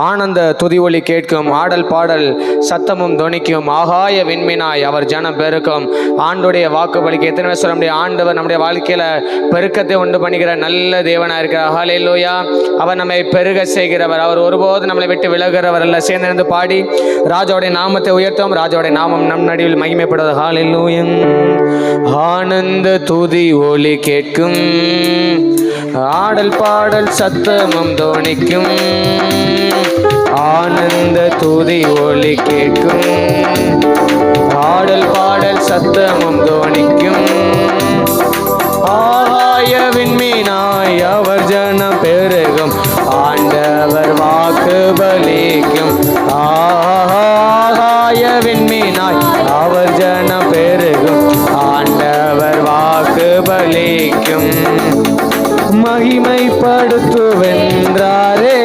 ஆனந்த துதி ஒலி கேட்கும், ஆடல் பாடல் சத்தமும் தொனிக்கும், ஆகாய விண்மீனாய் அவர் ஜனம் பெருக்கும். ஆண்டுடைய வாக்குப்படிக்கு எத்தனை சொல்ல முடியும்? ஆண்டவர் நம்முடைய வாழ்க்கையில பெருக்கத்தை உண்டு பண்ணுகிற நல்ல தேவனாக இருக்கிறார். ஹல்லேலூயா. அவர் நம்மை பெருக செய்கிறவர். அவர் ஒருபோது நம்மளை விட்டு விலகிறவர் அல்ல. சேர்ந்து பாடி ராஜாவுடைய நாமத்தை உயர்த்தும். ராஜாவுடைய நாமம் நம் நடுவில் மகிமைப்படுவது. ஹல்லேலூயா. ஆனந்த துதி ஒலி கேட்கும், ஆடல் பாடல் சத்தமும் தோணிக்கும், ஆனந்த துதி ஒலி கேட்கும், ஆடல் பாடல் சத்தமும் தோணிக்கும், ஆகாய விண்மீனாய் அவர் ஜனம் பெருகும், ஆண்டவர் வாக்கு பலிக்கும். ஆகாய விண்மீனாய் அவர் ஜனம் பெருகும், ஆண்டவர் வாக்கு பலிக்கும். மகிமைப்படுத்துவென்றாரே,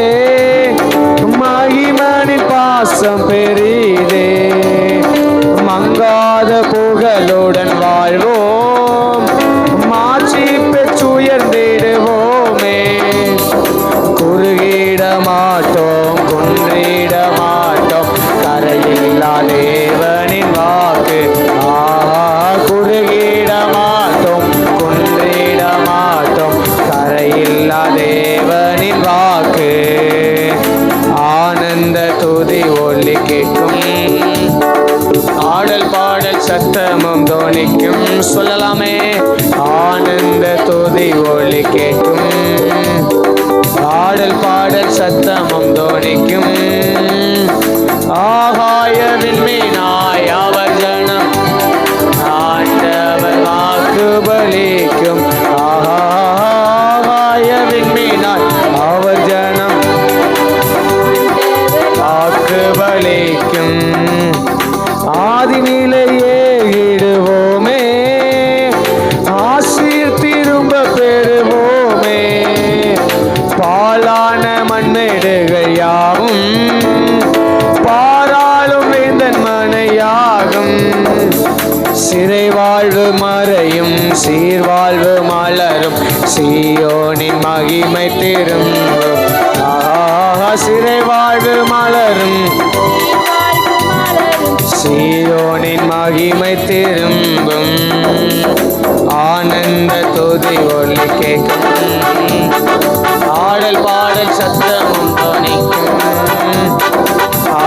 மகிமனின் பாசம் பெரிதே, மங்காத புகழுடன் வாழ்வோம், மாற்றி பெற்றுயர்ந்திடுவோமே. குறுகிட மாட்டோம், குன்றிட மாட்டோம், கரையில்லா தேவனின் வாக்கு. குறுகிட மாட்டோம், குன்றிட மாட்டோம், கரையில்லா தேவனின் வாக்கு. ஆனந்த துதி ஒலி கேட்கும், ஆடல் பாடல் சத்தமும் தோணிக்கும். சொல்லலாமே. ஆனந்த துதி ஒலி கேட்கும், ஆடல் பாடல் சத்தமும் தோணிக்கும், ஆகாய விண்மீனாய் அவர் ஜனம் ஆண்டவர் வாக்கு பலிக்கும். ஆகாய விண்மீனாய் அவர் ஜனம் வாக்கு பலிக்கும். ஆதி நிலையே இடுவோமே, ஆசீர் திரும்ப பெறுவோமே. பாலான மண்மேடுகள் யாவும் பாராளும் வேந்தன் மனையாகும். சிறை வாழ்வு மறையும், சீர்வாழ்வு மலரும், சீயோனின் மகிமை திரும்பும். சிறை வாழ்வு மலரும், சீயோனின் மகிமை திரும்பும். ஆனந்த துதி ஒலி கேட்கும், ஆடல் பாடல் சத்தமும் தோணிக்கும்,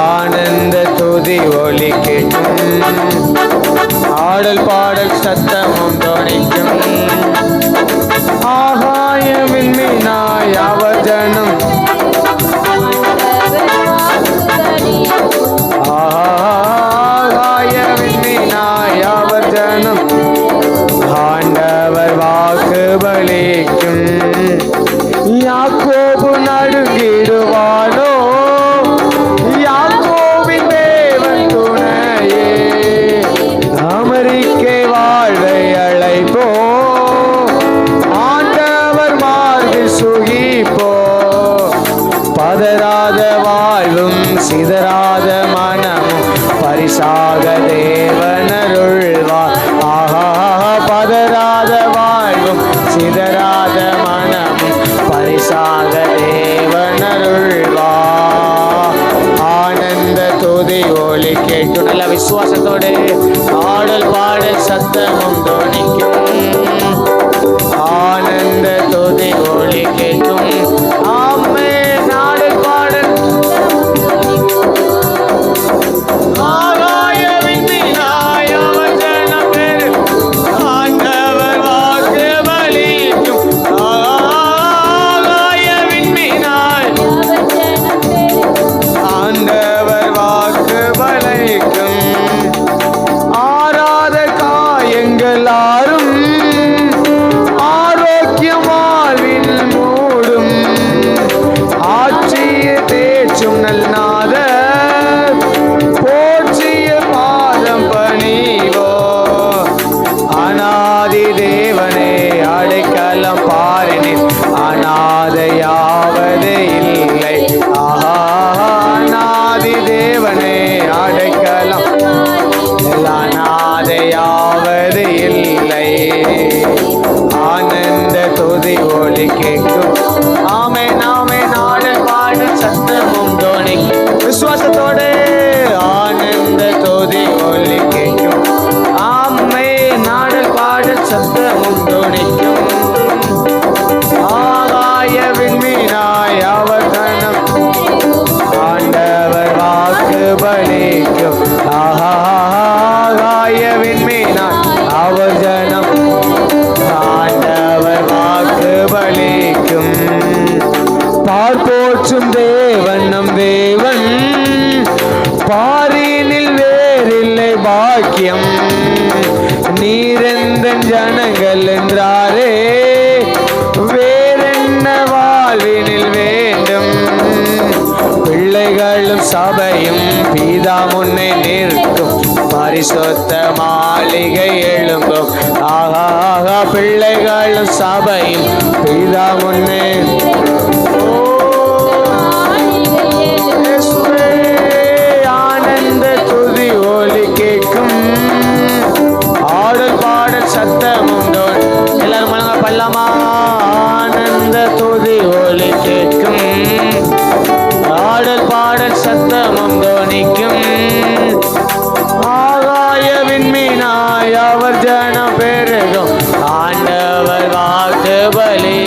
ஆனந்த துதி ஒலி கேட்கும், ஆடல் பாடல் சத்தமும் தோணிக்கும். ஆகாய விண்மீனாய் அவர் ஜனம் ஆகாய விண்மீனாய் அவர் ஜனம் ஆண்டவர் வாக்கு பலிக்கும். யாக்கோபு நடுங்கிடுவானோ, யாக்கோபின் தேவன் துணையே. அமெரிக்கை வாழ்வை அழைப்போ, ஆண்டவர் மார்பில் சுகிப்போ. பதறாத வாழ்வும் சிதறாத மனமும் பரிசாக தேவனருள்வார். பதறாத வாழ்வும் சிதறாத மனமும் பரிசாக தேவனருள்வார். ஆனந்த துதி ஒலி கேட்கும். நல்ல விசுவாசத்தோடு ஆடல் பாடல் சத்தமும் தோணிக்கும், ஆனந்த துதி ஒலி கேட்கும். ஆமே. ஆடல் பாடல் ஆகாய விண்மீனாய் அவர் ஜனம் பிள்ளைகளும் சபையும் பிதா முன்னே நிற்கும் பரிசுத்த மாளிகை எழும்பும். ஆகா பிள்ளைகளும் சபையும் பிதா முன்னே ஆனந்த துதி ஒலி கேட்கும். ஆடல் பாடல் சத்தமும் எல்லாரும் மலங்க பல்லமா. ஆனந்த துதி ஒலி கேட்கும். ஆடல் பாடல் சத்தமும் தோனிக்கும். ஆகாய விண்மீனாய் அவர் ஜனம் பெருகும். ஆண்டவர் வாக்கு பலி